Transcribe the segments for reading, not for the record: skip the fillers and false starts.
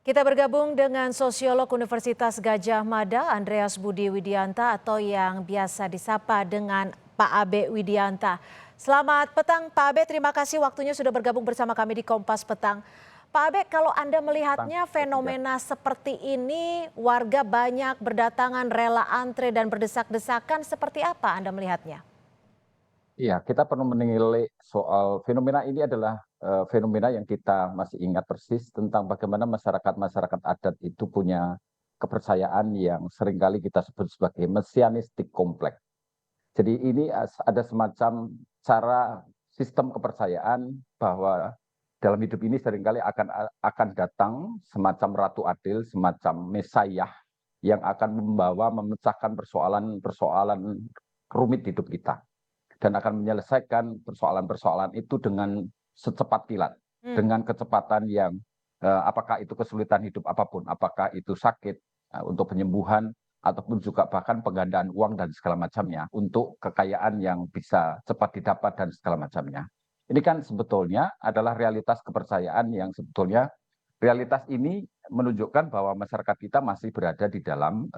Kita bergabung dengan sosiolog Universitas Gadjah Mada, Andreas Budi Widianta atau yang biasa disapa dengan Pak Abe Widianta. Selamat petang Pak Abe, terima kasih waktunya sudah bergabung bersama kami di Kompas Petang. Pak Abe, kalau Anda melihatnya fenomena seperti ini, warga banyak berdatangan, rela antre dan berdesak-desakan, seperti apa Anda melihatnya? Iya, kita perlu menilai soal fenomena ini adalah fenomena yang kita masih ingat persis tentang bagaimana masyarakat-masyarakat adat itu punya kepercayaan yang seringkali kita sebut sebagai mesianistik kompleks. Jadi ini ada semacam cara sistem kepercayaan bahwa dalam hidup ini seringkali akan datang semacam ratu adil, semacam mesayah yang akan memecahkan persoalan-persoalan rumit hidup kita dan akan menyelesaikan persoalan-persoalan itu dengan secepat kilat, Hmm. dengan kecepatan yang apakah itu kesulitan hidup apapun, apakah itu sakit untuk penyembuhan ataupun juga bahkan penggandaan uang dan segala macamnya untuk kekayaan yang bisa cepat didapat dan segala macamnya. Ini kan sebetulnya adalah realitas kepercayaan yang sebetulnya realitas ini menunjukkan bahwa masyarakat kita masih berada di dalam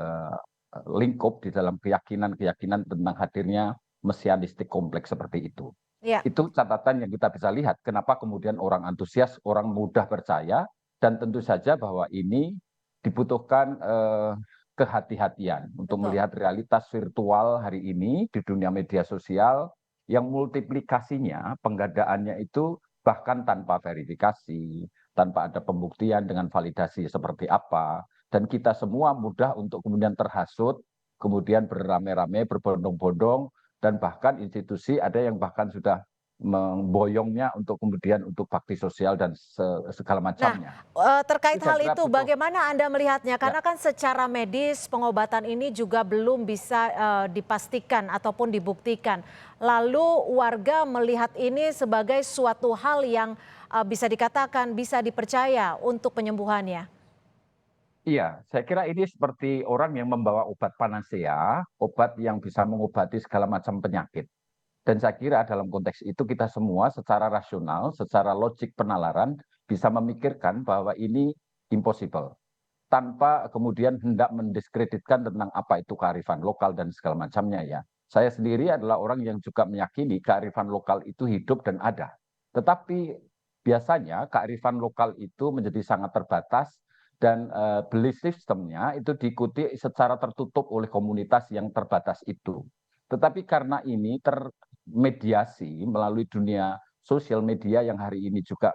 lingkup, di dalam keyakinan-keyakinan tentang hadirnya mesianistik kompleks seperti itu. Ya, Itu catatan yang kita bisa lihat kenapa kemudian orang antusias, orang mudah percaya, dan tentu saja bahwa ini dibutuhkan kehati-hatian untuk betul. melihat realitas virtual hari ini di dunia media sosial yang multiplikasinya, penggadaannya itu bahkan tanpa verifikasi, tanpa ada pembuktian dengan validasi seperti apa, dan kita semua mudah untuk kemudian terhasut, kemudian beramai-ramai, berbondong-bondong, dan bahkan institusi ada yang bahkan sudah memboyongnya untuk kemudian untuk bakti sosial dan segala Nah, macamnya. terkait Itu saya hal kira itu butuh. bagaimana Anda melihatnya? Ya, Karena kan secara medis pengobatan ini juga belum bisa dipastikan ataupun dibuktikan. Lalu warga melihat ini sebagai suatu hal yang bisa dikatakan bisa dipercaya untuk penyembuhannya. iya, saya kira ini seperti orang yang membawa obat panacea, obat yang bisa mengobati segala macam penyakit. Dan saya kira dalam konteks itu kita semua secara rasional, secara logik penalaran bisa memikirkan bahwa ini impossible. Tanpa kemudian hendak mendiskreditkan tentang apa itu kearifan lokal dan segala macamnya ya. Saya sendiri adalah orang yang juga meyakini kearifan lokal itu hidup dan ada. Tetapi biasanya kearifan lokal itu menjadi sangat terbatas dan belief sistemnya itu diikuti secara tertutup oleh komunitas yang terbatas itu. Tetapi karena ini termediasi melalui dunia sosial media yang hari ini juga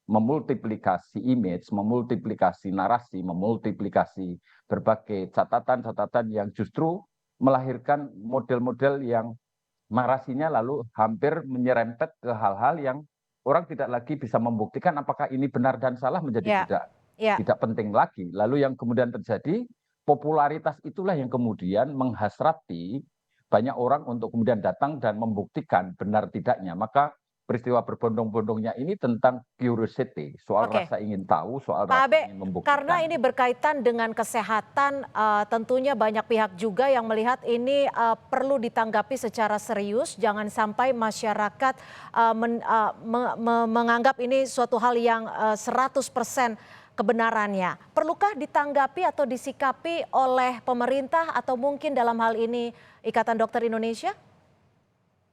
memultiplikasi image, memultiplikasi narasi, memultiplikasi berbagai catatan-catatan yang justru melahirkan model-model yang narasinya lalu hampir menyerempet ke hal-hal yang orang tidak lagi bisa membuktikan apakah ini benar dan salah menjadi Ya, tidak ya. tidak penting lagi. Lalu yang kemudian terjadi popularitas itulah yang kemudian menghasrati banyak orang untuk kemudian datang dan membuktikan benar tidaknya. Maka peristiwa berbondong-bondongnya ini tentang curiosity, soal Oke. rasa ingin tahu, soal Pak rasa Abe, ingin karena membuktikan. ini berkaitan dengan kesehatan, tentunya banyak pihak juga yang melihat ini perlu ditanggapi secara serius, jangan sampai masyarakat menganggap ini suatu hal yang 100% kebenarannya. Perlukah ditanggapi atau disikapi oleh pemerintah atau mungkin dalam hal ini Ikatan Dokter Indonesia?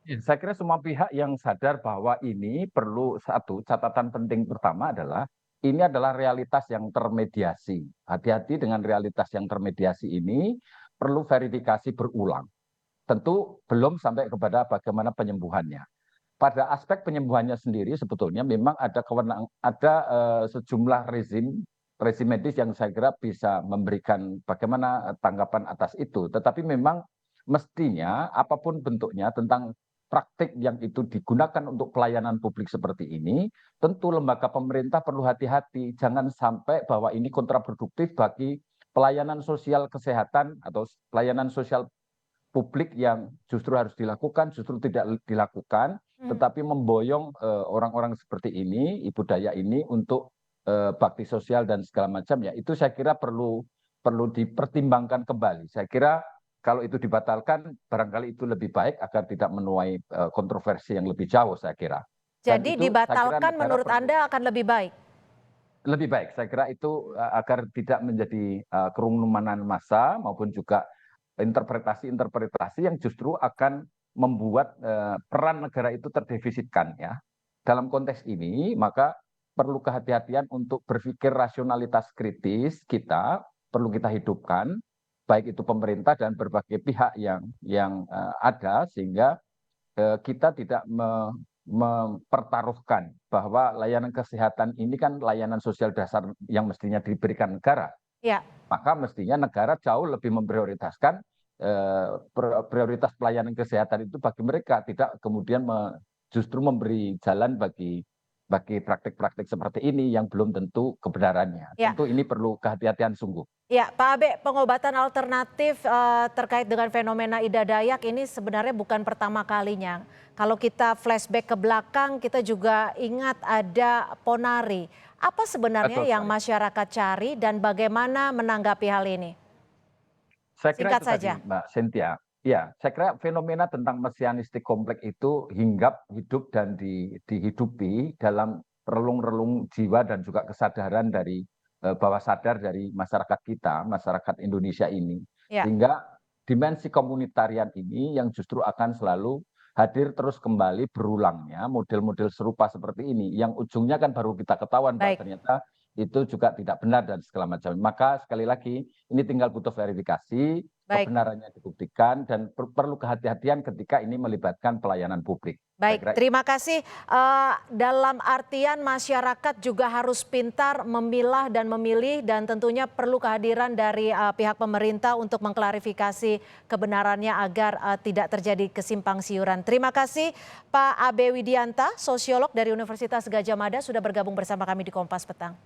Ya, saya kira semua pihak yang sadar bahwa ini perlu satu catatan penting pertama adalah ini adalah realitas yang termediasi. Hati-hati dengan realitas yang termediasi ini perlu verifikasi berulang. Tentu belum sampai kepada bagaimana penyembuhannya. Pada aspek penyembuhannya sendiri sebetulnya memang ada sejumlah rezim medis yang saya kira bisa memberikan bagaimana tanggapan atas itu. Tetapi memang mestinya apapun bentuknya tentang praktik yang itu digunakan untuk pelayanan publik seperti ini, tentu lembaga pemerintah perlu hati-hati. Jangan sampai bahwa ini kontraproduktif bagi pelayanan sosial kesehatan atau pelayanan sosial publik yang justru harus dilakukan, justru tidak dilakukan, Hmm. tetapi memboyong orang-orang seperti ini, ibu daya ini untuk bakti sosial dan segala macam ya. Itu saya kira perlu perlu dipertimbangkan kembali. Saya kira kalau itu dibatalkan, barangkali itu lebih baik agar tidak menuai kontroversi yang lebih jauh, saya kira. Dan Jadi itu saya kira dibatalkan negara menurut perlu. Anda akan lebih baik? lebih baik. Saya kira itu agar tidak menjadi kerumunan massa maupun juga interpretasi-interpretasi yang justru akan membuat peran negara itu terdefisitkan ya. Dalam konteks ini maka perlu kehati-hatian untuk berpikir rasionalitas kritis kita perlu kita hidupkan, baik itu pemerintah dan berbagai pihak yang ada sehingga kita tidak mempertaruhkan bahwa layanan kesehatan ini kan layanan sosial dasar yang mestinya diberikan negara. Ya, Maka mestinya negara jauh lebih memprioritaskan prioritas pelayanan kesehatan itu bagi mereka, tidak kemudian justru memberi jalan bagi praktik-praktik seperti ini yang belum tentu kebenarannya. ya. Tentu ini perlu kehati-hatian sungguh. Ya, Pak Abe, pengobatan alternatif terkait dengan fenomena Ida Dayak ini sebenarnya bukan pertama kalinya. Kalau kita flashback ke belakang, kita juga ingat ada Ponari. Apa sebenarnya Betul yang sekali. masyarakat cari dan bagaimana menanggapi hal ini? Saya kira Singkat itu tadi, saja. Mbak Cynthia. Ya, saya kira fenomena tentang mesianistik kompleks itu hinggap, hidup, dan dihidupi dalam relung-relung jiwa dan juga kesadaran dari bawah sadar dari masyarakat kita, masyarakat Indonesia ini. Ya, Sehingga dimensi komunitarian ini yang justru akan selalu hadir terus kembali berulangnya model-model serupa seperti ini. Yang ujungnya kan baru kita ketahuan, Mbak, baik. ternyata itu juga tidak benar dan segala macam. Maka sekali lagi ini tinggal butuh verifikasi, Baik, kebenarannya dibuktikan dan perlu kehati-hatian ketika ini melibatkan pelayanan publik. Saya baik. kira Terima kasih. Dalam artian masyarakat juga harus pintar memilah dan memilih dan tentunya perlu kehadiran dari pihak pemerintah untuk mengklarifikasi kebenarannya agar tidak terjadi kesimpang siuran. Terima kasih Pak Abe Widianta, sosiolog dari Universitas Gadjah Mada sudah bergabung bersama kami di Kompas Petang.